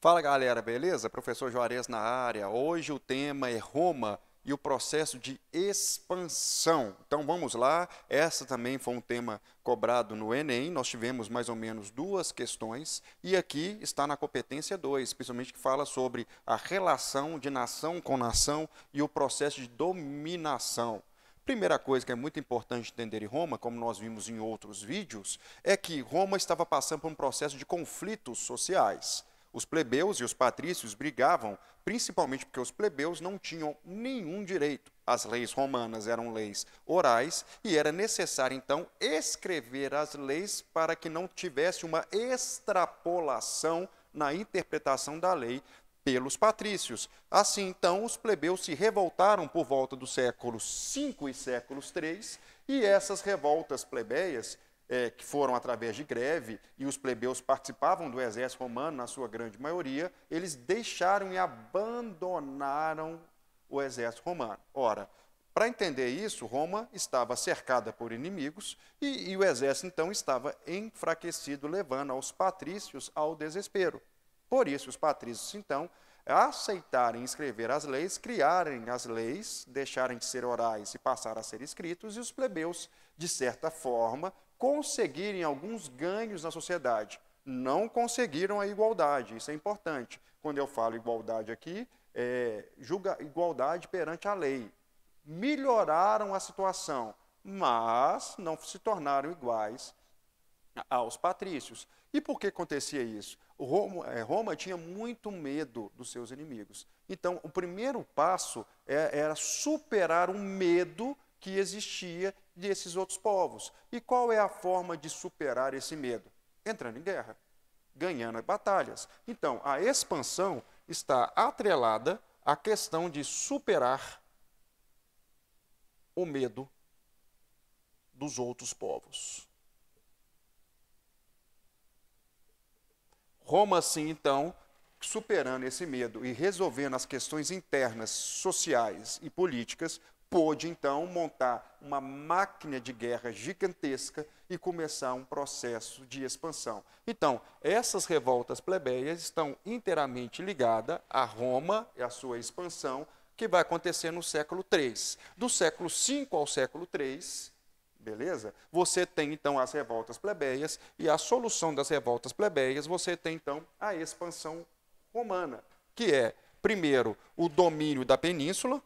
Fala galera, beleza? Professor Juarez na área. Hoje o tema é Roma e o processo de expansão. Então vamos lá, essa também foi um tema cobrado no Enem, nós tivemos mais ou menos duas questões e aqui está na competência 2, principalmente que fala sobre a relação de nação com nação e o processo de dominação. Primeira coisa que é muito importante entender em Roma, como nós vimos em outros vídeos, é que Roma estava passando por um processo de conflitos sociais. Os plebeus e os patrícios brigavam, principalmente porque os plebeus não tinham nenhum direito. As leis romanas eram leis orais e era necessário, então, escrever as leis para que não tivesse uma extrapolação na interpretação da lei pelos patrícios. Assim, então, os plebeus se revoltaram por volta do século V e século III, e essas revoltas plebeias que foram através de greve, e os plebeus participavam do exército romano, na sua grande maioria, eles deixaram e abandonaram o exército romano. Ora, para entender isso, Roma estava cercada por inimigos e o exército, então, estava enfraquecido, levando aos patrícios ao desespero. Por isso, os patrícios, então, aceitarem escrever as leis, criarem as leis, deixarem de ser orais e passar a ser escritos, e os plebeus, de certa forma, conseguirem alguns ganhos na sociedade. Não conseguiram a igualdade, isso é importante. Quando eu falo igualdade aqui, julga igualdade perante a lei. Melhoraram a situação, mas não se tornaram iguais aos patrícios. E por que acontecia isso? Roma tinha muito medo dos seus inimigos. Então, o primeiro passo era superar o medo que existia desses outros povos. E qual é a forma de superar esse medo? Entrando em guerra, ganhando batalhas. Então, a expansão está atrelada à questão de superar o medo dos outros povos. Roma, assim, então, superando esse medo e resolvendo as questões internas, sociais e políticas, pôde, então, montar uma máquina de guerra gigantesca e começar um processo de expansão. Então, essas revoltas plebeias estão inteiramente ligadas a Roma e a sua expansão, que vai acontecer no século III. Do século V ao século III, beleza? Você tem, então, as revoltas plebeias, e a solução das revoltas plebeias, você tem, então, a expansão romana, que é, primeiro, o domínio da península,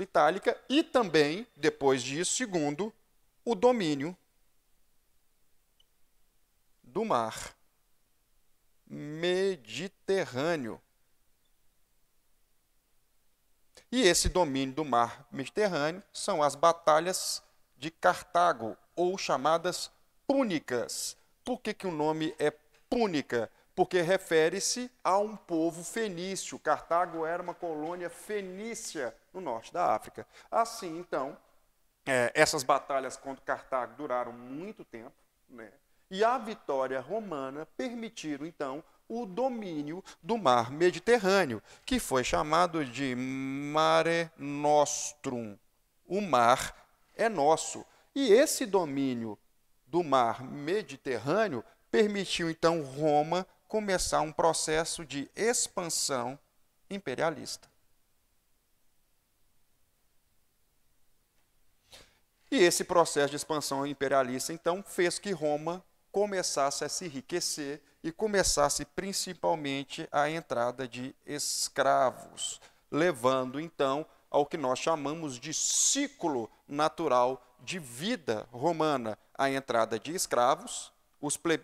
Itálica, e também, depois disso, segundo, o domínio do mar Mediterrâneo. E esse domínio do mar Mediterrâneo são as batalhas de Cartago, ou chamadas púnicas. Por que o nome é púnica? Porque refere-se a um povo fenício. Cartago era uma colônia fenícia no norte da África. Assim, então, essas batalhas contra Cartago duraram muito tempo, né? E a vitória romana permitiu, então, o domínio do mar Mediterrâneo, que foi chamado de Mare Nostrum. O mar é nosso. E esse domínio do mar Mediterrâneo permitiu, então, Roma começar um processo de expansão imperialista. E esse processo de expansão imperialista, então, fez que Roma começasse a se enriquecer e começasse principalmente a entrada de escravos, levando, então, ao que nós chamamos de ciclo natural de vida romana, a entrada de escravos,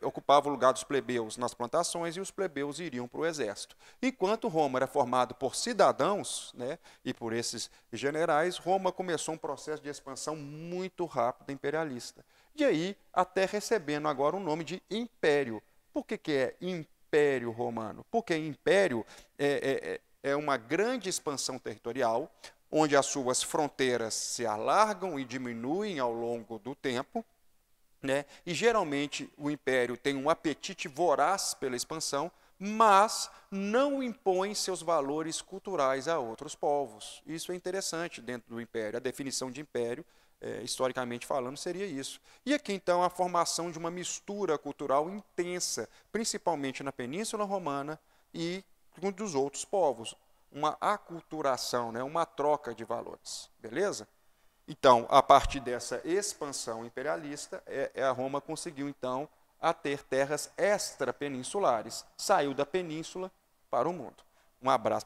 ocupavam o lugar dos plebeus nas plantações e os plebeus iriam para o exército. Enquanto Roma era formado por cidadãos, né, e por esses generais, Roma começou um processo de expansão muito rápido imperialista. De aí, até recebendo agora o nome de império. Por que é império romano? Porque império é uma grande expansão territorial, onde as suas fronteiras se alargam e diminuem ao longo do tempo, né? E geralmente o império tem um apetite voraz pela expansão, mas não impõe seus valores culturais a outros povos. Isso é interessante dentro do império. A definição de império, historicamente falando, seria isso. E aqui, então, a formação de uma mistura cultural intensa, principalmente na Península Romana e dos outros povos. Uma aculturação, né? Uma troca de valores. Beleza? Então, a partir dessa expansão imperialista, a Roma conseguiu, então, a ter terras extrapeninsulares. Saiu da península para o mundo. Um abraço.